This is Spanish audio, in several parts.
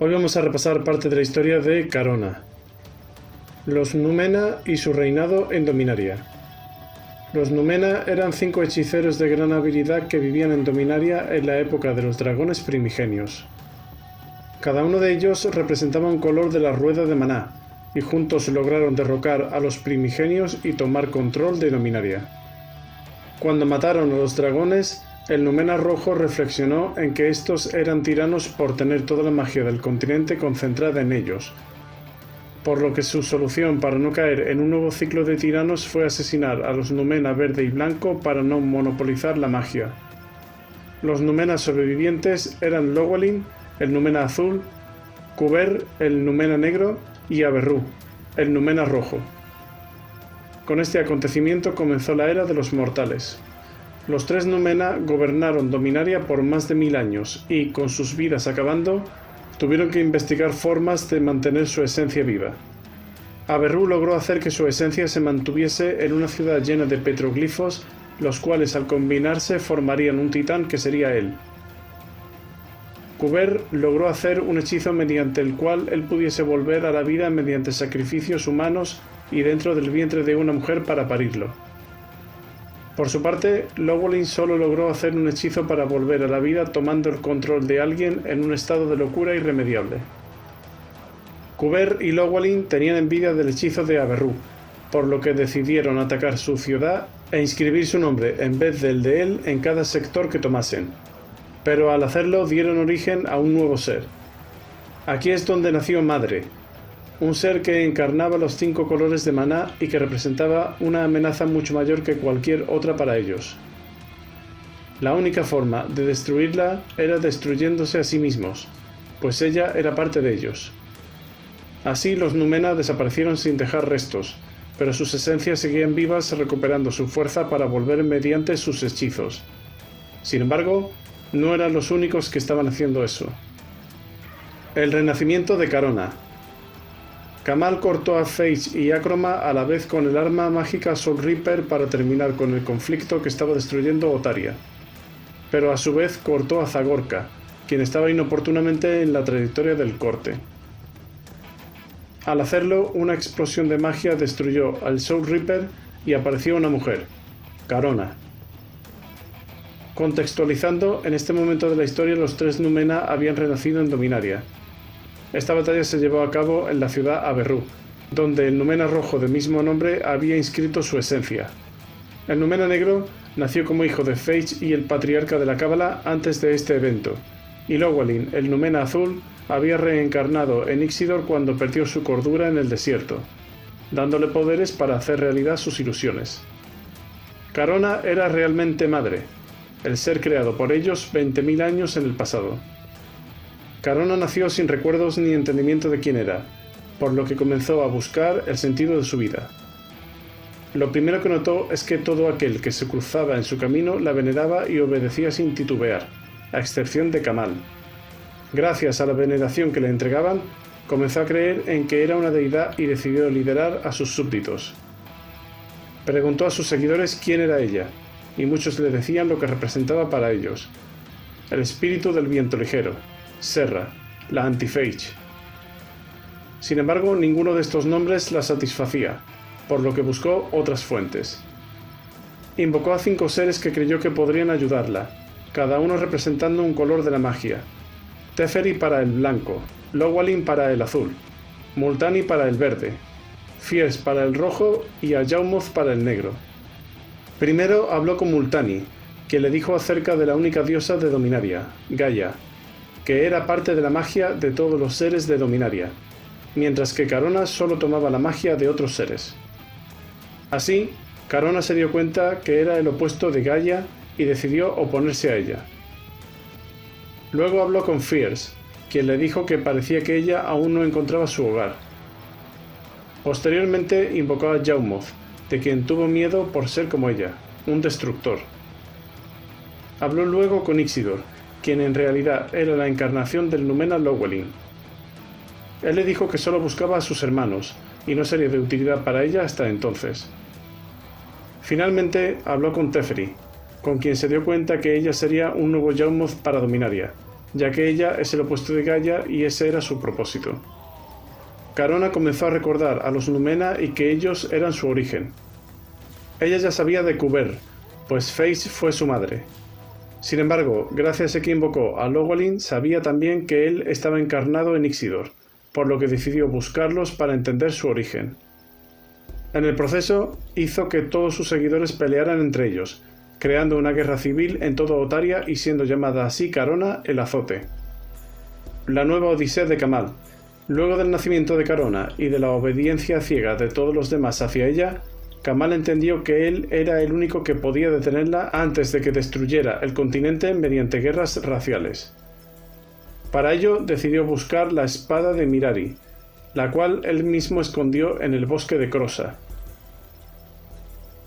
Hoy vamos a repasar parte de la historia de Carona, los Númena y su reinado en Dominaria. Los Númena eran 5 hechiceros de gran habilidad que vivían en Dominaria en la época de los dragones primigenios. Cada uno de ellos representaba un color de la rueda de Maná, y juntos lograron derrocar a los primigenios y tomar control de Dominaria. Cuando mataron a los dragones, el Númena rojo reflexionó en que estos eran tiranos por tener toda la magia del continente concentrada en ellos, por lo que su solución para no caer en un nuevo ciclo de tiranos fue asesinar a los Númena verde y blanco para no monopolizar la magia. Los Númena sobrevivientes eran Llywelyn, el Númena azul, Qhober, el Númena negro, y Aberrú, el Númena rojo. Con este acontecimiento comenzó la era de los mortales. Los 3 Númena gobernaron Dominaria por más de 1000 años y, con sus vidas acabando, tuvieron que investigar formas de mantener su esencia viva. Aberrú logró hacer que su esencia se mantuviese en una ciudad llena de petroglifos, los cuales al combinarse formarían un titán que sería él. Qhober logró hacer un hechizo mediante el cual él pudiese volver a la vida mediante sacrificios humanos y dentro del vientre de una mujer para parirlo. Por su parte, Llywelyn solo logró hacer un hechizo para volver a la vida tomando el control de alguien en un estado de locura irremediable. Qhober y Llywelyn tenían envidia del hechizo de Aberrú, por lo que decidieron atacar su ciudad e inscribir su nombre en vez del de él en cada sector que tomasen. Pero al hacerlo dieron origen a un nuevo ser. Aquí es donde nació Madre, un ser que encarnaba los 5 colores de Maná y que representaba una amenaza mucho mayor que cualquier otra para ellos. La única forma de destruirla era destruyéndose a sí mismos, pues ella era parte de ellos. Así los Númena desaparecieron sin dejar restos, pero sus esencias seguían vivas recuperando su fuerza para volver mediante sus hechizos. Sin embargo, no eran los únicos que estaban haciendo eso. El renacimiento de Carona. Kamahl cortó a Phage y Akroma a la vez con el arma mágica Soul Reaper para terminar con el conflicto que estaba destruyendo Otaria. Pero a su vez cortó a Zagorka, quien estaba inoportunamente en la trayectoria del corte. Al hacerlo, una explosión de magia destruyó al Soul Reaper y apareció una mujer, Carona. Contextualizando, en este momento de la historia los 3 Númena habían renacido en Dominaria. Esta batalla se llevó a cabo en la ciudad Aberrú, donde el Númena rojo de mismo nombre había inscrito su esencia. El Númena negro nació como hijo de Phage y el patriarca de la Cábala antes de este evento, y Llywelyn, el Númena azul, había reencarnado en Ixidor cuando perdió su cordura en el desierto, dándole poderes para hacer realidad sus ilusiones. Carona era realmente Madre, el ser creado por ellos 20.000 años en el pasado. Carona nació sin recuerdos ni entendimiento de quién era, por lo que comenzó a buscar el sentido de su vida. Lo primero que notó es que todo aquel que se cruzaba en su camino la veneraba y obedecía sin titubear, a excepción de Kamahl. Gracias a la veneración que le entregaban, comenzó a creer en que era una deidad y decidió liderar a sus súbditos. Preguntó a sus seguidores quién era ella, y muchos le decían lo que representaba para ellos: el espíritu del viento ligero, Serra, la Anti-Phage. Sin embargo, ninguno de estos nombres la satisfacía, por lo que buscó otras fuentes. Invocó a 5 seres que creyó que podrían ayudarla, cada uno representando un color de la magia: Teferi para el blanco, Llywelyn para el azul, Multani para el verde, Fierce para el rojo y a Yawmoth para el negro. Primero habló con Multani, que le dijo acerca de la única diosa de Dominaria, Gaia, que era parte de la magia de todos los seres de Dominaria, mientras que Carona solo tomaba la magia de otros seres. Así, Carona se dio cuenta que era el opuesto de Gaia y decidió oponerse a ella. Luego habló con Fierce, quien le dijo que parecía que ella aún no encontraba su hogar. Posteriormente invocó a Yawmoth, de quien tuvo miedo por ser como ella, un destructor. Habló luego con Ixidor, quien en realidad era la encarnación del Númena Llywelyn. Él le dijo que solo buscaba a sus hermanos, y no sería de utilidad para ella hasta entonces. Finalmente habló con Teferi, con quien se dio cuenta que ella sería un nuevo Yawmoth para Dominaria, ya que ella es el opuesto de Gaia y ese era su propósito. Carona comenzó a recordar a los Numena y que ellos eran su origen. Ella ya sabía de Kuber, pues Face fue su madre. Sin embargo, gracias a que invocó a Llywelyn, sabía también que él estaba encarnado en Ixidor, por lo que decidió buscarlos para entender su origen. En el proceso, hizo que todos sus seguidores pelearan entre ellos, creando una guerra civil en toda Otaria y siendo llamada así Carona el Azote. La nueva odisea de Kamal. Luego del nacimiento de Carona y de la obediencia ciega de todos los demás hacia ella, Kamal entendió que él era el único que podía detenerla antes de que destruyera el continente mediante guerras raciales. Para ello decidió buscar la espada de Mirari, la cual él mismo escondió en el bosque de Crosa.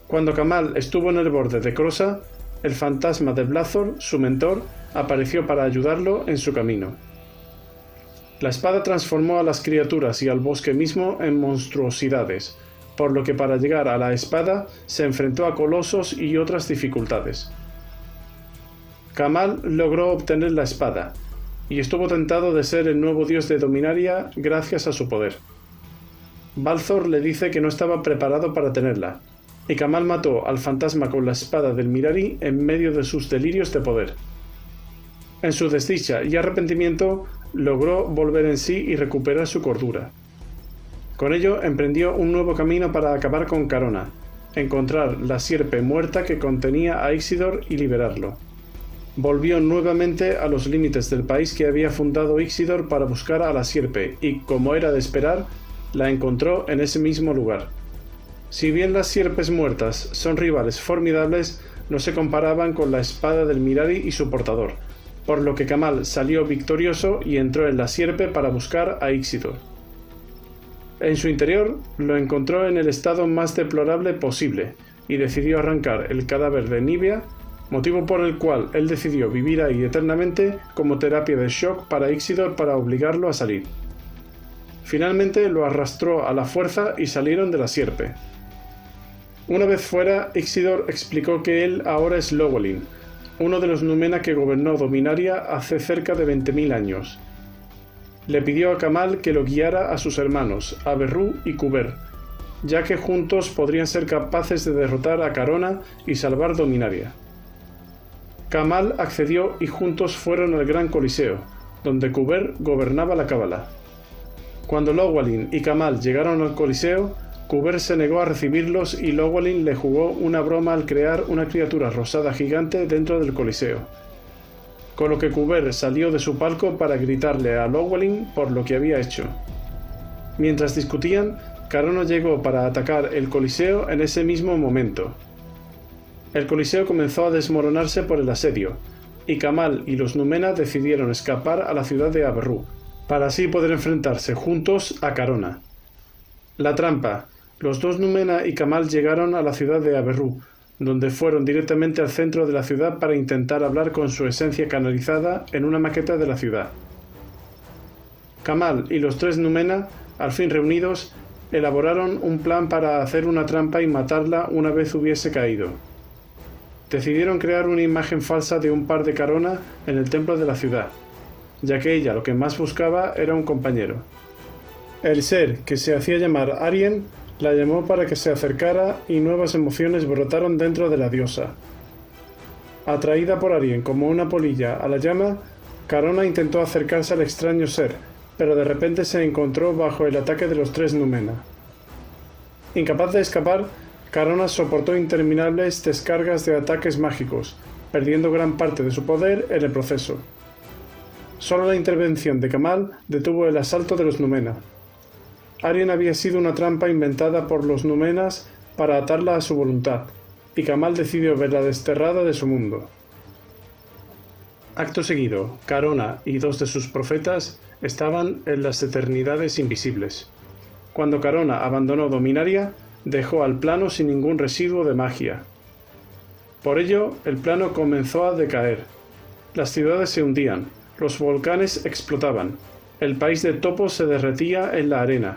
Cuando Kamal estuvo en el borde de Crosa, el fantasma de Blazor, su mentor, apareció para ayudarlo en su camino. La espada transformó a las criaturas y al bosque mismo en monstruosidades, por lo que para llegar a la espada se enfrentó a colosos y otras dificultades. Kamal logró obtener la espada, y estuvo tentado de ser el nuevo dios de Dominaria gracias a su poder. Balthor le dice que no estaba preparado para tenerla, y Kamal mató al fantasma con la espada del Mirari en medio de sus delirios de poder. En su desdicha y arrepentimiento, logró volver en sí y recuperar su cordura. Con ello emprendió un nuevo camino para acabar con Carona, encontrar la sierpe muerta que contenía a Ixidor y liberarlo. Volvió nuevamente a los límites del país que había fundado Ixidor para buscar a la sierpe y, como era de esperar, la encontró en ese mismo lugar. Si bien las sierpes muertas son rivales formidables, no se comparaban con la espada del Mirari y su portador, por lo que Kamal salió victorioso y entró en la sierpe para buscar a Ixidor. En su interior lo encontró en el estado más deplorable posible y decidió arrancar el cadáver de Nibia, motivo por el cual él decidió vivir ahí eternamente como terapia de shock para Ixidor para obligarlo a salir. Finalmente lo arrastró a la fuerza y salieron de la sierpe. Una vez fuera, Ixidor explicó que él ahora es Llywelyn, uno de los Numena que gobernó Dominaria hace cerca de 20.000 años. Le pidió a Kamal que lo guiara a sus hermanos, a Berru y Kuber, ya que juntos podrían ser capaces de derrotar a Carona y salvar Dominaria. Kamal accedió y juntos fueron al Gran Coliseo, donde Kuber gobernaba la Cábala. Cuando Llywelyn y Kamal llegaron al Coliseo, Kuber se negó a recibirlos y Llywelyn le jugó una broma al crear una criatura rosada gigante dentro del Coliseo, con lo que Kuber salió de su palco para gritarle a Llywelyn por lo que había hecho. Mientras discutían, Carona llegó para atacar el Coliseo en ese mismo momento. El Coliseo comenzó a desmoronarse por el asedio, y Kamal y los Numena decidieron escapar a la ciudad de Aberrú, para así poder enfrentarse juntos a Carona. La trampa. Los dos Numena y Kamal llegaron a la ciudad de Aberrú, donde fueron directamente al centro de la ciudad para intentar hablar con su esencia canalizada en una maqueta de la ciudad. Kamal y los tres Numena, al fin reunidos, elaboraron un plan para hacer una trampa y matarla una vez hubiese caído. Decidieron crear una imagen falsa de un par de Carona en el templo de la ciudad, ya que ella lo que más buscaba era un compañero. El ser, que se hacía llamar Arien, la llamó para que se acercara y nuevas emociones brotaron dentro de la diosa. Atraída por Arien como una polilla a la llama, Carona intentó acercarse al extraño ser, pero de repente se encontró bajo el ataque de los tres Numena. Incapaz de escapar, Carona soportó interminables descargas de ataques mágicos, perdiendo gran parte de su poder en el proceso. Solo la intervención de Kamal detuvo el asalto de los Numena. Arien había sido una trampa inventada por los Numenas para atarla a su voluntad, y Kamal decidió verla desterrada de su mundo. Acto seguido, Carona y dos de sus profetas estaban en las eternidades invisibles. Cuando Carona abandonó Dominaria, dejó al plano sin ningún residuo de magia. Por ello, el plano comenzó a decaer. Las ciudades se hundían, los volcanes explotaban, el país de Topo se derretía en la arena.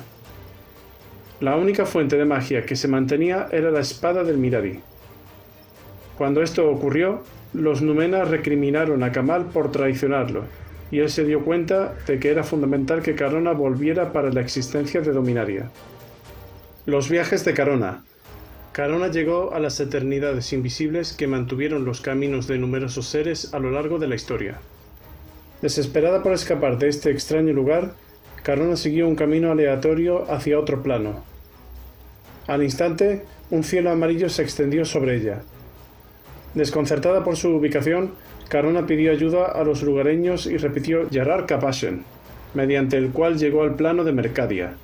La única fuente de magia que se mantenía era la espada del Mirari. Cuando esto ocurrió, los Numena recriminaron a Kamal por traicionarlo, y él se dio cuenta de que era fundamental que Carona volviera para la existencia de Dominaria. Los viajes de Carona. Carona llegó a las eternidades invisibles que mantuvieron los caminos de numerosos seres a lo largo de la historia. Desesperada por escapar de este extraño lugar, Carona siguió un camino aleatorio hacia otro plano. Al instante, un cielo amarillo se extendió sobre ella. Desconcertada por su ubicación, Carona pidió ayuda a los lugareños y repitió Yarar Kapashen, mediante el cual llegó al plano de Mercadia.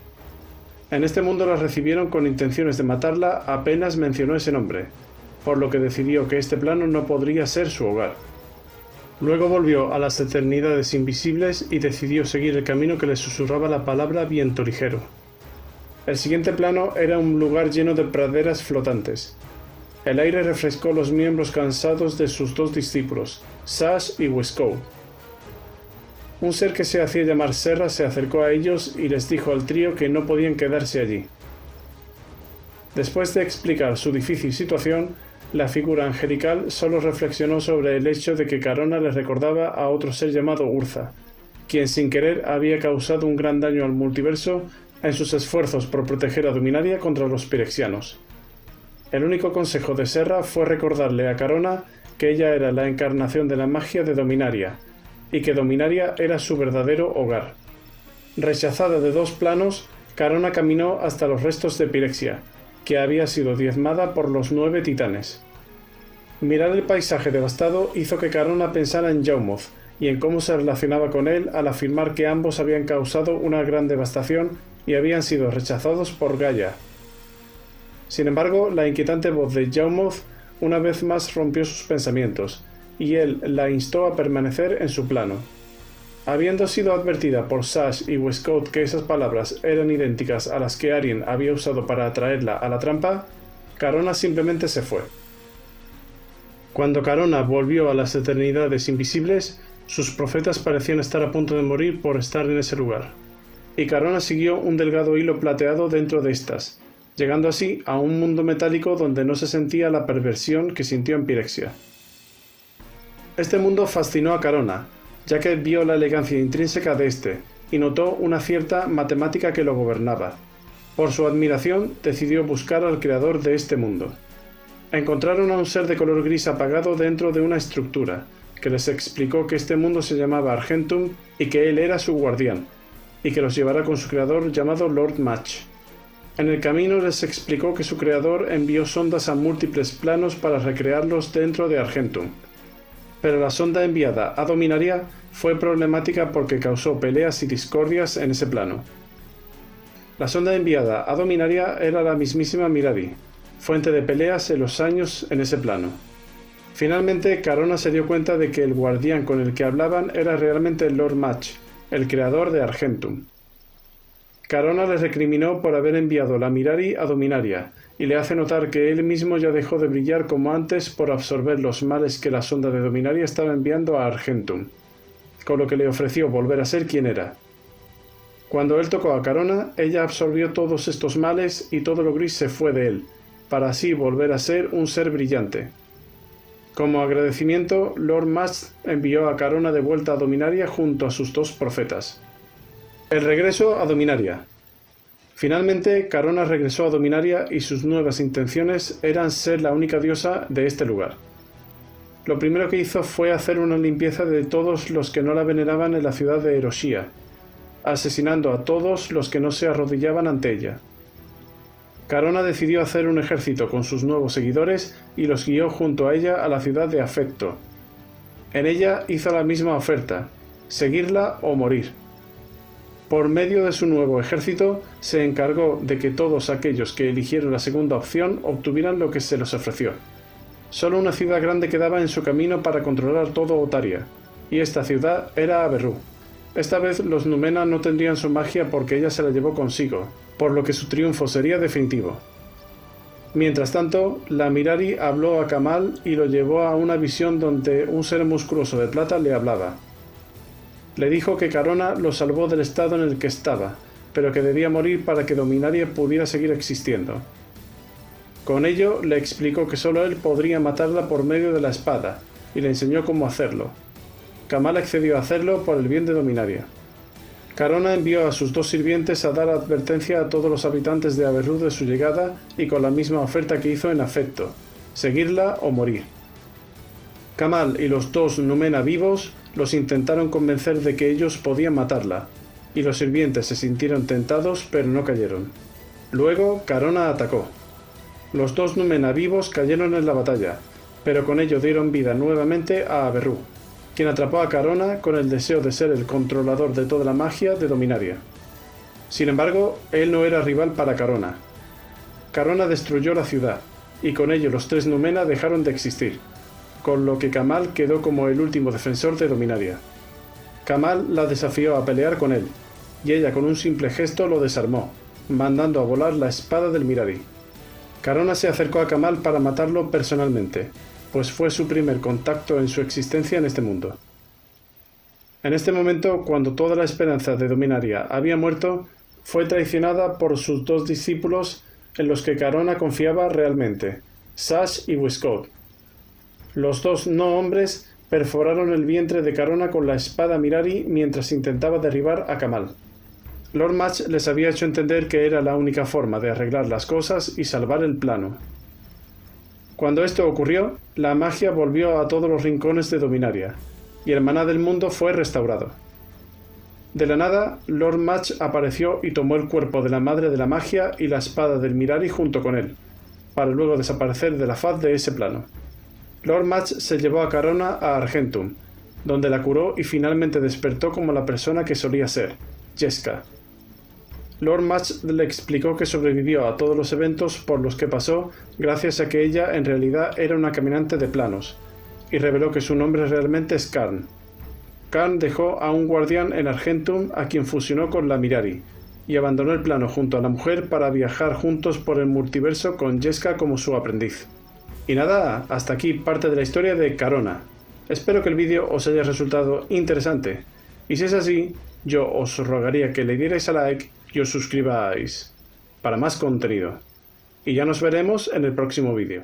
En este mundo la recibieron con intenciones de matarla apenas mencionó ese nombre, por lo que decidió que este plano no podría ser su hogar. Luego volvió a las eternidades invisibles y decidió seguir el camino que le susurraba la palabra viento ligero. El siguiente plano era un lugar lleno de praderas flotantes. El aire refrescó los miembros cansados de sus dos discípulos, Sash y Wescoe. Un ser que se hacía llamar Serra se acercó a ellos y les dijo al trío que no podían quedarse allí. Después de explicar su difícil situación, la figura angelical solo reflexionó sobre el hecho de que Carona les recordaba a otro ser llamado Urza, quien sin querer había causado un gran daño al multiverso en sus esfuerzos por proteger a Dominaria contra los pirexianos. El único consejo de Serra fue recordarle a Carona que ella era la encarnación de la magia de Dominaria, y que Dominaria era su verdadero hogar. Rechazada de dos planos, Carona caminó hasta los restos de Pirexia, que había sido diezmada por los 9 titanes. Mirar el paisaje devastado hizo que Carona pensara en Yawmoth y en cómo se relacionaba con él al afirmar que ambos habían causado una gran devastación y habían sido rechazados por Gaia. Sin embargo, la inquietante voz de Yawmoth una vez más rompió sus pensamientos, y él la instó a permanecer en su plano. Habiendo sido advertida por Sash y Westcote que esas palabras eran idénticas a las que Arien había usado para atraerla a la trampa, Carona simplemente se fue. Cuando Carona volvió a las eternidades invisibles, sus profetas parecían estar a punto de morir por estar en ese lugar, y Carona siguió un delgado hilo plateado dentro de estas, llegando así a un mundo metálico donde no se sentía la perversión que sintió en Pirexia. Este mundo fascinó a Carona, ya que vio la elegancia intrínseca de este, y notó una cierta matemática que lo gobernaba. Por su admiración, decidió buscar al creador de este mundo. Encontraron a un ser de color gris apagado dentro de una estructura, que les explicó que este mundo se llamaba Argentum y que él era su guardián, y que los llevará con su creador llamado Lord Match. En el camino les explicó que su creador envió sondas a múltiples planos para recrearlos dentro de Argentum. Pero la sonda enviada a Dominaria fue problemática porque causó peleas y discordias en ese plano. La sonda enviada a Dominaria era la mismísima Mirari, fuente de peleas en los años en ese plano. Finalmente, Carona se dio cuenta de que el guardián con el que hablaban era realmente Lord Match, el creador de Argentum. Carona le recriminó por haber enviado la Mirari a Dominaria, y le hace notar que él mismo ya dejó de brillar como antes por absorber los males que la sonda de Dominaria estaba enviando a Argentum, con lo que le ofreció volver a ser quien era. Cuando él tocó a Carona, ella absorbió todos estos males y todo lo gris se fue de él, para así volver a ser un ser brillante. Como agradecimiento, Lord Match envió a Carona de vuelta a Dominaria junto a sus 2 profetas. El regreso a Dominaria. Finalmente, Carona regresó a Dominaria y sus nuevas intenciones eran ser la única diosa de este lugar. Lo primero que hizo fue hacer una limpieza de todos los que no la veneraban en la ciudad de Eroshia, asesinando a todos los que no se arrodillaban ante ella. Carona decidió hacer un ejército con sus nuevos seguidores y los guió junto a ella a la ciudad de Afecto. En ella hizo la misma oferta, seguirla o morir. Por medio de su nuevo ejército, se encargó de que todos aquellos que eligieron la segunda opción obtuvieran lo que se les ofreció. Solo una ciudad grande quedaba en su camino para controlar todo Otaria, y esta ciudad era Aberrú. Esta vez los Numena no tendrían su magia porque ella se la llevó consigo, por lo que su triunfo sería definitivo. Mientras tanto, la Mirari habló a Kamal y lo llevó a una visión donde un ser musculoso de plata le hablaba. Le dijo que Carona lo salvó del estado en el que estaba, pero que debía morir para que Dominaria pudiera seguir existiendo. Con ello, le explicó que solo él podría matarla por medio de la espada, y le enseñó cómo hacerlo. Kamal accedió a hacerlo por el bien de Dominaria. Carona envió a sus 2 sirvientes a dar advertencia a todos los habitantes de Averrú de su llegada y con la misma oferta que hizo en Afecto: seguirla o morir. Kamal y los 2 Numena vivos los intentaron convencer de que ellos podían matarla, y los sirvientes se sintieron tentados pero no cayeron. Luego Carona atacó. Los 2 Numena vivos cayeron en la batalla, pero con ello dieron vida nuevamente a Averrú, quien atrapó a Carona con el deseo de ser el controlador de toda la magia de Dominaria. Sin embargo, él no era rival para Carona. Carona destruyó la ciudad, y con ello los 3 Numena dejaron de existir, con lo que Kamal quedó como el último defensor de Dominaria. Kamal la desafió a pelear con él, y ella con un simple gesto lo desarmó, mandando a volar la espada del Mirari. Carona se acercó a Kamal para matarlo personalmente, pues fue su primer contacto en su existencia en este mundo. En este momento, cuando toda la esperanza de Dominaria había muerto, fue traicionada por sus 2 discípulos en los que Carona confiaba realmente, Sash y Wiscott. Los 2 no hombres perforaron el vientre de Carona con la espada Mirari mientras intentaba derribar a Kamal. Lord Match les había hecho entender que era la única forma de arreglar las cosas y salvar el plano. Cuando esto ocurrió, la magia volvió a todos los rincones de Dominaria, y el maná del mundo fue restaurado. De la nada, Lord Match apareció y tomó el cuerpo de la madre de la magia y la espada del Mirari junto con él, para luego desaparecer de la faz de ese plano. Lord Match se llevó a Carona a Argentum, donde la curó y finalmente despertó como la persona que solía ser, Jeska. Lord Match le explicó que sobrevivió a todos los eventos por los que pasó gracias a que ella en realidad era una caminante de planos, y reveló que su nombre realmente es Karn. Karn dejó a un guardián en Argentum a quien fusionó con la Mirari, y abandonó el plano junto a la mujer para viajar juntos por el multiverso con Jeska como su aprendiz. Y nada, hasta aquí parte de la historia de Carona. Espero que el vídeo os haya resultado interesante, y si es así, yo os rogaría que le dierais a like y os suscribáis para más contenido. Y ya nos veremos en el próximo vídeo.